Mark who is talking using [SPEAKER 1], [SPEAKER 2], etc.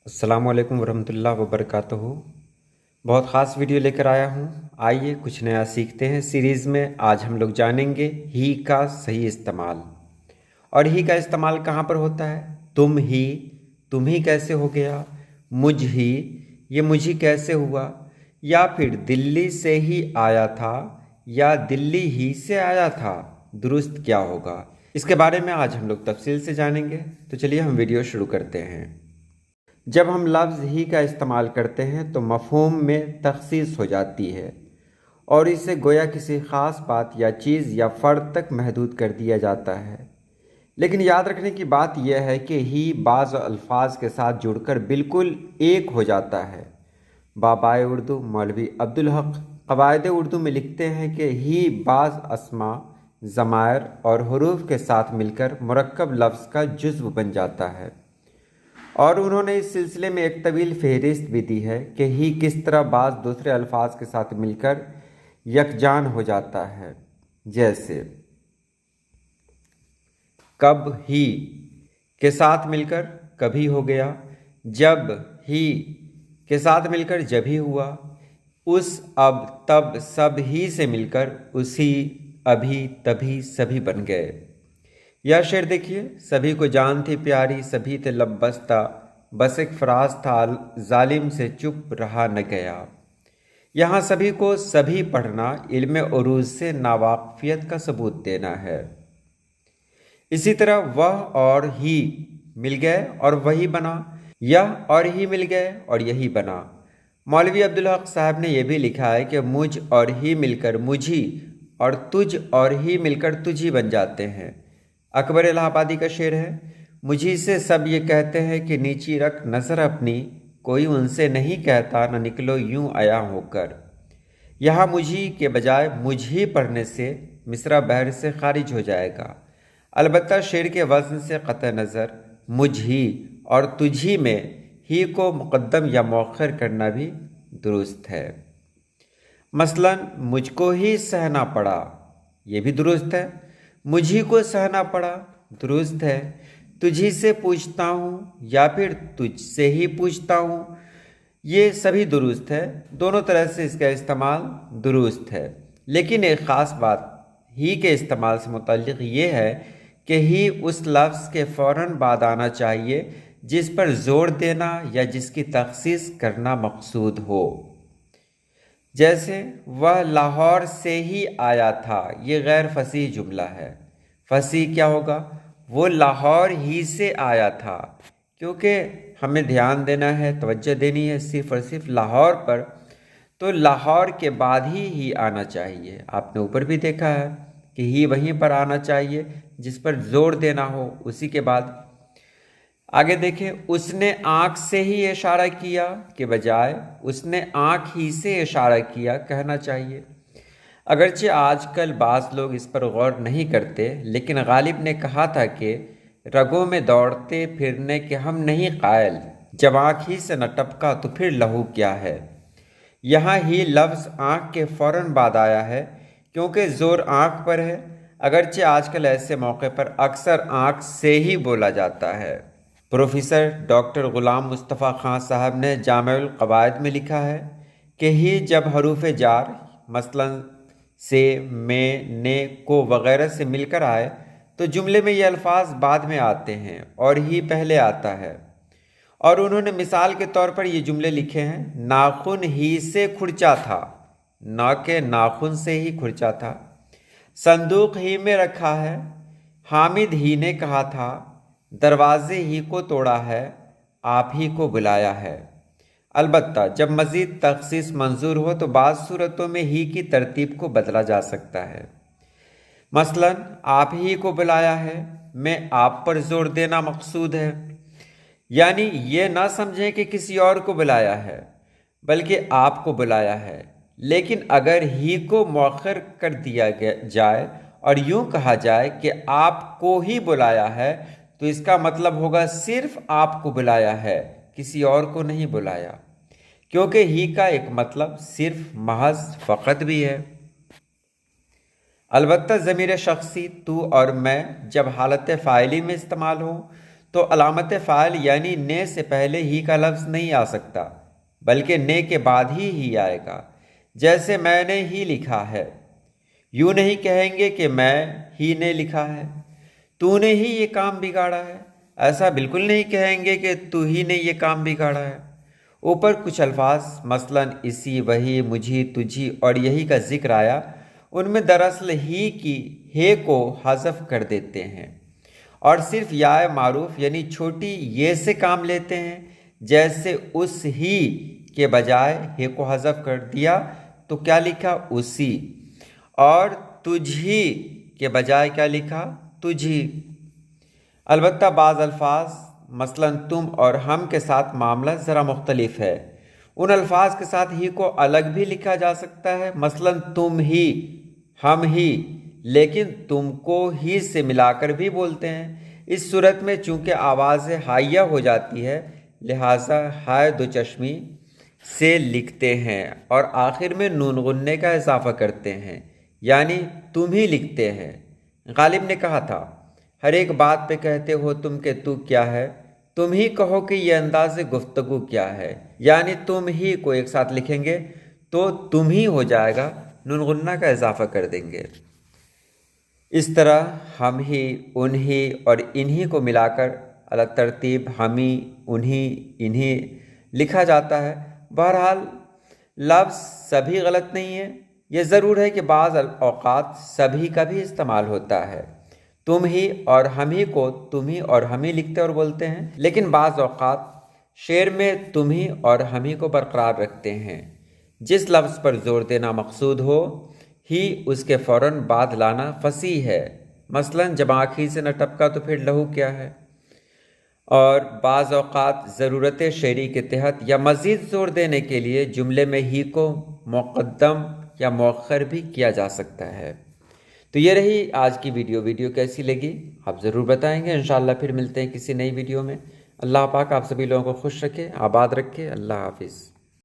[SPEAKER 1] अस्सलाम वालेकुम वरहमतुल्लाह वबरकातुहू। बहुत ख़ास वीडियो लेकर आया हूँ। आइए कुछ नया सीखते हैं। सीरीज़ में आज हम लोग जानेंगे ही का सही इस्तेमाल। और ही का इस्तेमाल कहाँ पर होता है? तुम ही कैसे हो गया, मुझ ही, ये मुझी कैसे हुआ, या फिर दिल्ली से ही आया था, या दिल्ली ही से आया था, दुरुस्त क्या होगा? इसके बारे में आज हम लोग तफसील से जानेंगे। तो चलिए हम वीडियो शुरू करते हैं। जब हम लफ्ज़ ही का इस्तेमाल करते हैं तो मफ़हूम में तख़सीस हो जाती है और इसे गोया किसी ख़ास बात या चीज़ या फ़र्द तक महदूद कर दिया जाता है। लेकिन याद रखने की बात यह है कि ही बाज़ अल्फाज के साथ जुड़कर बिल्कुल एक हो जाता है। बाबाए उर्दू मौलवी अब्दुल हक क़वायद उर्दू में लिखते हैं कि ही बाज़ अस्मा, ज़मायर और हुरूफ के साथ मिलकर मुरक्कब लफ्ज़ का जुज़्व बन जाता है। और उन्होंने इस सिलसिले में एक तवील फहरिस्त भी दी है कि ही किस तरह बाज़ दूसरे अल्फाज के साथ मिलकर यकजान हो जाता है। जैसे कब ही के साथ मिलकर कभी हो गया, जब ही के साथ मिलकर जब ही हुआ, उस, अब, तब, सब ही से मिलकर उसी, अभी, तभी, सभी बन गए। यह शेर देखिए, सभी को जान थी प्यारी, सभी थे लब बस्ता, बस एक फराज था जालिम से चुप रहा न गया। यहाँ सभी को सभी पढ़ना इल्म उरूज से नावाकिफियत का सबूत देना है। इसी तरह वह और ही मिल गए और वही बना, यह और ही मिल गए और यही बना। मौलवी अब्दुल हक साहब ने यह भी लिखा है कि मुझ और ही मिलकर मुझी और तुझ और ही मिलकर तुझी बन जाते हैं। अकबर इलाहाबादी का शेर है, मुझी से सब ये कहते हैं कि नीची रख नज़र अपनी, कोई उनसे नहीं कहता न निकलो यूं आया होकर। यहाँ मुझी के बजाय मुझी पढ़ने से मिसरा बहर से खारिज हो जाएगा। अलबत्ता शेर के वज़न से क़त्अ नज़र मुझी और तुझी में ही को मुक़द्दम या मौखर करना भी दुरुस्त है। मसलन मुझको ही सहना पड़ा, ये भी दुरुस्त है। मुझी को सहना पड़ा, दुरुस्त है। तुझी से पूछता हूँ या फिर तुझसे ही पूछता हूँ, ये सभी दुरुस्त है। दोनों तरह से इसका इस्तेमाल दुरुस्त है। लेकिन एक ख़ास बात ही के इस्तेमाल से मुतल्लिक़ ये है कि ही उस लफ्ज़ के फ़ौरन बाद आना चाहिए जिस पर ज़ोर देना या जिसकी तख़सीस करना मक़सूद हो। जैसे वह लाहौर से ही आया था, ये गैर फसीह जुमला है। फसीह क्या होगा? वो लाहौर ही से आया था, क्योंकि हमें ध्यान देना है, तवज्जो देनी है सिर्फ़ और सिर्फ लाहौर पर, तो लाहौर के बाद ही आना चाहिए। आपने ऊपर भी देखा है कि ही वहीं पर आना चाहिए जिस पर ज़ोर देना हो, उसी के बाद। आगे देखें, उसने आँख से ही इशारा किया के बजाय उसने आँख ही से इशारा किया कहना चाहिए। अगरचे आजकल बाज़ लोग इस पर गौर नहीं करते, लेकिन गालिब ने कहा था कि रगों में दौड़ते फिरने के हम नहीं कायल, जब आँख ही से न टपका तो फिर लहू क्या है। यहाँ ही लफ्ज़ आँख के फ़ौरन बाद आया है क्योंकि ज़ोर आँख पर है। अगरचे आजकल ऐसे मौके पर अक्सर आँख से ही बोला जाता है। प्रोफेसर डॉक्टर ग़ुलाम मुस्तफ़ा ख़ान साहब ने जामिउल क़वायद में लिखा है कि ही जब हरूफ जार मसलन से, में, ने, को वग़ैरह से मिलकर आए तो जुमले में ये अल्फाज बाद में आते हैं और ही पहले आता है। और उन्होंने मिसाल के तौर पर ये जुमले लिखे हैं, नाखून ही से खुरचा था, ना के नाखून से ही खुरचा था। संदूक ही में रखा है, हामिद ही ने कहा था, दरवाजे ही को तोड़ा है, आप ही को बुलाया है। अलबत्ता जब मज़ीद तख़सीस मंजूर हो तो बाज़ सूरतों में ही की तरतीब को बदला जा सकता है। मसलन आप ही को बुलाया है में आप पर ज़ोर देना मकसूद है, यानी ये ना समझें कि किसी और को बुलाया है बल्कि आपको बुलाया है। लेकिन अगर ही को मौखर कर दिया जाए और यूं कहा जाए कि आपको ही बुलाया है तो इसका मतलब होगा सिर्फ आपको बुलाया है, किसी और को नहीं बुलाया, क्योंकि ही का एक मतलब सिर्फ महज फ़कत भी है। अलबत्ता ज़मीर शख्सी तू और मैं जब हालत फ़ाइली में इस्तेमाल हो تو علامت فاعل یعنی نے سے پہلے ہی کا لفظ نہیں آ سکتا، بلکہ نے کے بعد ہی آئے گا۔ جیسے میں نے ہی لکھا ہے، یوں نہیں کہیں گے کہ میں ہی نے لکھا ہے، تو نے ہی یہ کام بگاڑا ہے، ایسا بالکل نہیں کہیں گے کہ تو ہی نے یہ کام بگاڑا ہے۔ اوپر کچھ الفاظ مثلاً اسی، وہی، مجھی، تجھی اور یہی کا ذکر آیا، ان میں دراصل ہی کی ہے کو حذف کر دیتے ہیں اور صرف یا معروف یعنی چھوٹی یہ سے کام لیتے ہیں۔ جیسے اس ہی کے بجائے ہے کو حذف کر دیا تو کیا لکھا؟ اسی، اور تجھی کے بجائے کیا لکھا؟ تجھی۔ البتہ بعض الفاظ مثلاً تم اور ہم کے ساتھ معاملہ ذرا مختلف ہے۔ ان الفاظ کے ساتھ ہی کو الگ بھی لکھا جا سکتا ہے، مثلاً تم ہی، ہم ہی، لیکن تم کو ہی سے ملا کر بھی بولتے ہیں۔ اس صورت میں چونکہ آواز ہائیہ ہو جاتی ہے، لہٰذا ہائے دو چشمی سے لکھتے ہیں اور آخر میں نون غننے کا اضافہ کرتے ہیں، یعنی تم ہی لکھتے ہیں۔ غالب نے کہا تھا، ہر ایک بات پہ کہتے ہو تم کہ تو کیا ہے، تم ہی کہو کہ یہ انداز گفتگو کیا ہے، یعنی تم ہی کو ایک ساتھ لکھیں گے تو تم ہی ہو جائے گا، نون غنہ کا اضافہ کر دیں گے۔ اس طرح ہم ہی، انہی اور انہی کو ملا کر علی ترتیب ہمی، انہی، انہی لکھا جاتا ہے۔ بہرحال لفظ سبھی غلط نہیں ہے، یہ ضرور ہے کہ بعض اوقات سبھی کا بھی استعمال ہوتا ہے۔ تم ہی اور ہم ہی کو تم ہی اور ہم ہی لکھتے اور بولتے ہیں، لیکن بعض اوقات شعر میں تم ہی اور ہم ہی کو برقرار رکھتے ہیں۔ جس لفظ پر زور دینا مقصود ہو ہی اس کے فوراً بعد لانا فصیح ہے، مثلاً جب آنکھ ہی سے نہ ٹپکا تو پھر لہو کیا ہے۔ اور بعض اوقات ضرورت شعری کے تحت یا مزید زور دینے کے لیے جملے میں ہی کو مقدم یا مؤخر بھی کیا جا سکتا ہے۔ تو یہ رہی آج کی ویڈیو کیسی لگی آپ ضرور بتائیں گے۔ انشاءاللہ پھر ملتے ہیں کسی نئی ویڈیو میں۔ اللہ پاک آپ سبھی لوگوں کو خوش رکھے، آباد رکھے۔ اللہ حافظ۔